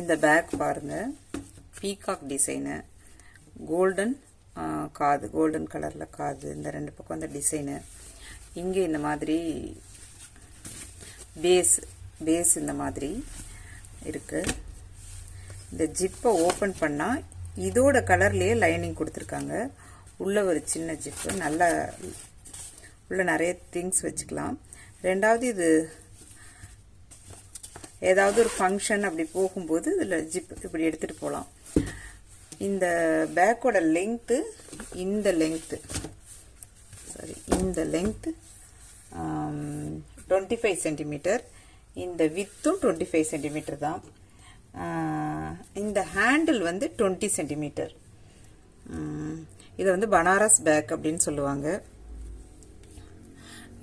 இந்த பேக் பாருங்க, peacock design, golden காது, கோல்டன் கலரில் காது, இந்த ரெண்டு பக்கம் அந்த டிசைனு. இங்கே இந்த மாதிரி பேஸ் இந்த மாதிரி இருக்கு. இந்த ஜிப்பை ஓப்பன் பண்ணால் இதோட கலர்லேயே லைனிங் கொடுத்துருக்காங்க. உள்ள ஒரு சின்ன ஜிப்பு, நல்லா உள்ள நிறைய திங்ஸ் வச்சுக்கலாம். ரெண்டாவது இது ஏதாவது ஒரு ஃபங்க்ஷன் அப்படி போகும்போது இதில் ஜிப் இப்படி எடுத்துகிட்டு போகலாம். இந்த பேக்கோட லெங்க்த்து, இந்த லெங்க்த்து 25 சென்டிமீட்டர், இந்த வித்தும் 25 சென்டிமீட்டர் தான். இந்த ஹேண்டில் வந்து 20 சென்டிமீட்டர். இதை வந்து பனாரஸ் பேக் அப்படின்னு சொல்லுவாங்க.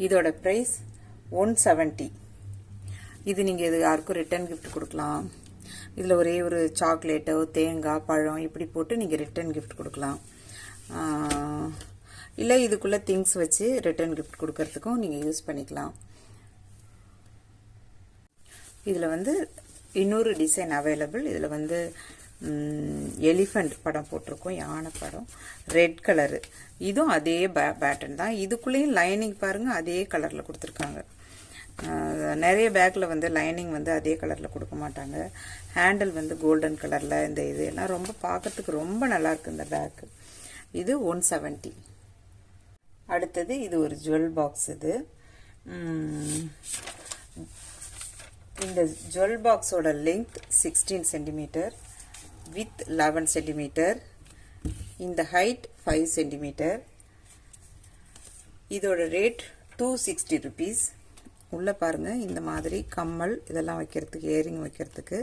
இதோட ப்ரைஸ் 170. இது நீங்கள் இது யாருக்கும் ரிட்டர்ன் கிஃப்ட் கொடுக்கலாம். இதில் ஒரே ஒரு சாக்லேட்டோ தேங்காய் பழம் இப்படி போட்டு நீங்கள் ரிட்டர்ன் கிஃப்ட் கொடுக்கலாம். இல்லை இதுக்குள்ளே திங்ஸ் வச்சு ரிட்டர்ன் கிஃப்ட் கொடுக்கறதுக்கும் நீங்கள் யூஸ் பண்ணிக்கலாம். இதில் வந்து இன்னொரு டிசைன் அவைலபிள். இதில் வந்து எலிஃபண்ட் படம் போட்டிருக்கோம், யானை படம், ரெட் கலரு. இதுவும் அதே பேட்டர்ன் தான். இதுக்குள்ளேயும் லைனிங் பாருங்கள், அதே கலரில் கொடுத்துருக்காங்க. நிறைய பேக்கில் வந்து லைனிங் வந்து அதே கலரில் கொடுக்க மாட்டாங்க. ஹேண்டில் வந்து கோல்டன் கலரில், இந்த இது எல்லாம் ரொம்ப பார்க்கறதுக்கு ரொம்ப நல்லாயிருக்கு இந்த பேக்கு. இது 170. அடுத்தது இது ஒரு ஜுவல் பாக்ஸ். இது இந்த ஜுவல் பாக்ஸோட லெங்த் 16 சென்டிமீட்டர், வித் 11 சென்டிமீட்டர், இந்த ஹைட் 5 சென்டிமீட்டர். இதோட ரேட் 260 rupees. உள்ளே பாருங்கள், இந்த மாதிரி கம்மல் இதெல்லாம் வைக்கிறதுக்கு, இயரிங் வைக்கிறதுக்கு.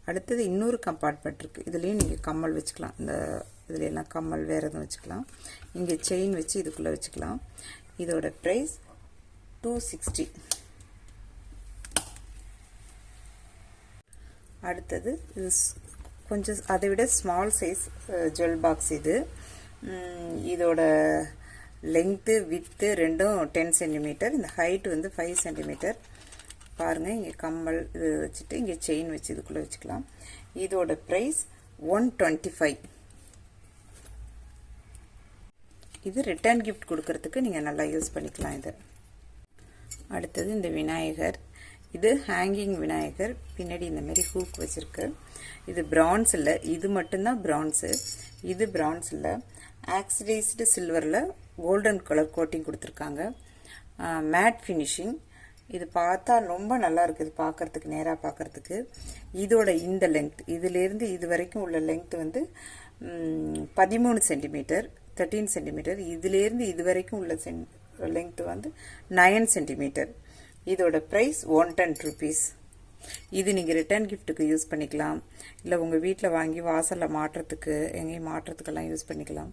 அடுத்தது இன்னொரு கம்பார்ட்மெண்ட் இருக்குது. இதுலேயும் நீங்கள் கம்மல் வச்சுக்கலாம். இந்த இதுலாம் கம்மல் வேறு எதுவும் வச்சுக்கலாம். இங்கே செயின் வச்சு இதுக்குள்ளே வச்சுக்கலாம். இதோட ப்ரைஸ் 260. அடுத்தது இது கொஞ்சம் அதை விட ஸ்மால் சைஸ் ஜுவல் பாக்ஸ். இது இதோட லெங்க்த்து வித்து ரெண்டும் 10 சென்டிமீட்டர். இந்த ஹைட் வந்து 5 சென்டிமீட்டர். பாருங்கள், இங்கே கம்மல் இது வச்சுட்டு இங்கே செயின் வச்சு இதுக்குள்ளே வச்சுக்கலாம். இதோட ப்ரைஸ் 125. இது ரிட்டர்ன் கிஃப்ட் கொடுக்கறதுக்கு நீங்கள் நல்லா யூஸ் பண்ணிக்கலாம் இது. அடுத்தது இந்த விநாயகர். இது ஹேங்கிங் விநாயகர். பின்னாடி இந்த மாதிரி ஹூக் வச்சுருக்கு. இது பிரான்ஸ் இல்லை, இது மட்டும்தான் பிரான்ஸு. இது பிரான்ஸ் இல்லை, ஆக்சிடைஸ்டு சில்வரில் கோல்டன் கலர் கோட்டிங் கொடுத்துருக்காங்க. Matte finishing. இது பார்த்தா ரொம்ப நல்லா இருக்குது பார்க்கறதுக்கு, நேராக பார்க்கறதுக்கு. இதோட இந்த லெங்த், இதிலேருந்து இது வரைக்கும் உள்ள லெங்த் வந்து 13 சென்டிமீட்டர், 13 சென்டிமீட்டர். இதிலேருந்து இது வரைக்கும் உள்ள லெங்த் வந்து 9 சென்டிமீட்டர். இதோட ப்ரைஸ் 110 rupees. இது நீங்கள் ரிட்டர்ன் கிஃப்ட்டுக்கு யூஸ் பண்ணிக்கலாம். இல்லை உங்கள் வீட்டில் வாங்கி வாசலில் மாட்டுறதுக்கு, எங்கேயும் மாட்டுறதுக்கெல்லாம் யூஸ் பண்ணிக்கலாம்.